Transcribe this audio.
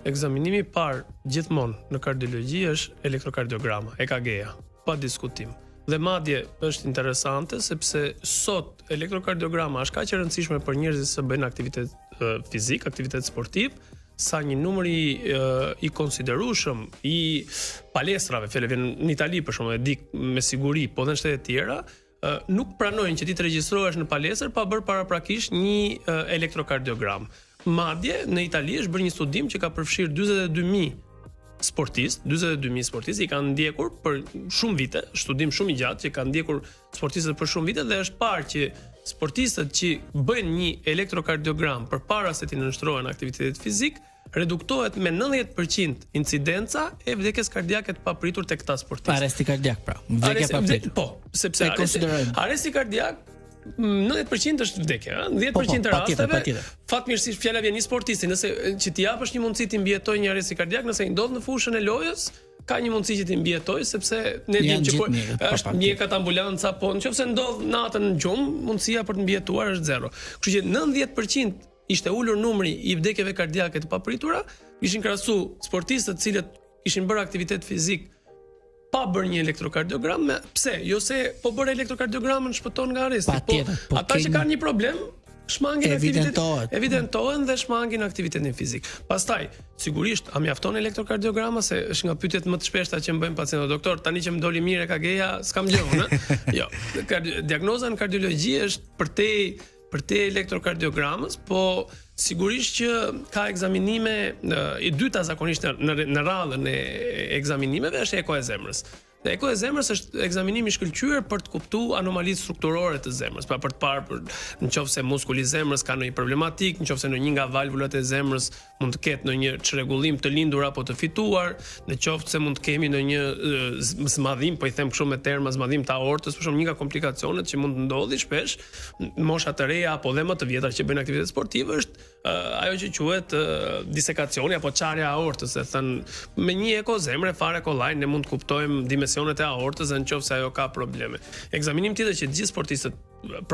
ekzaminimi i parë gjithmonë në kardiologji është elektrokardiograma, EKG-ja, pa diskutim. Dhe madje është interesante sepse sot elektrokardiograma është kaq e rëndësishme për njerëzit që bëjnë aktivitet fizik, aktivitet sportiv, sa një numër i konsiderueshëm i palestrave, fjala vjen në Itali për shembull, e di me siguri, po edhe në shtete tjera, nuk pranojnë që ti të regjistrohesh në palestër pa bërë paraprakisht një elektrokardiogram. Madje në Itali është bërë një studim që ka përfshirë 42.000 sportistë i kanë ndjekur për shumë vite, studim shumë i gjatë që kanë ndjekur sportistët për shumë vite dhe është parë që sportistët që bëjnë një elektrokardiogram përpara se të nënshtrohen aktivitetit fizik reduktohet me 90% incidenca e vdekjes kardiake të papritur tek këta sportistë. Arresti kardiak pra. Vdekja pa pritur. Po, sepse arresti kardiak 90% është vdekje, 10% e rasteve. Fatmirësisht fjala vjen një sportisti, nëse që ti japësh një mundësi të mbijetojë një arrest kardiak, nëse i ndodh në fushën e lojës, ka një mundësi që ti mbijetojë sepse ne dimë që është mjekat ambulanca, po nëse ndodh natën në gjumë, mundësia për të mbijetuar është 0. Kështu që 90% ishte ulur numri i vdekjeve kardiake të papritura, ishin krahasu sportistët të cilët ishin bërë aktivitet fizik pa bërë një elektrokardiogram, pse? Jo se po bërë elektrokardiogramën shpëton nga arresti, po ata që kanë një problem shmangin evidentohen dhe shmangin aktivitetin fizik. Pastaj, sigurisht, a mjafton elektrokardiograma se është nga pyetjet më të shpeshta që më bëjnë pacientët, doktor, tani që më doli mirë EKG-ja, s'kam gjë, Jo, diagnoza në kardiologji është për te elektrokardiogramës, po sigurisht që ka ekzaminime, i dyta zakonisht në radhën e ekzaminimeve është eko e zemrës. Dhe eko e zemrës është ekzaminimi i shkëlqyer për të kuptuar anomalitë strukturore të zemrës, pra për të parë nëse muskuli i zemrës ka ndonjë problematik, nëse ndonjë nga valvulat e zemrës mund të ketë ndonjë çrregullim të lindur apo të fituar, nëse mund të kemi ndonjë zmadhim, po i them kështu me terma zmadhim të aortës, për shembull një nga komplikacionet që mund të ndodhi shpesh në mosha të reja apo dhe më të vjetra që bëjnë aktivitet sportiv është ajo që quhet disekacioni apo çarja e aortës, e thënë me një eko zemre fare kollaj ne mund të kuptojmë dimensionet e aortës nëse ajo ka probleme. Ekzaminim tjetër që të gjithë sportistët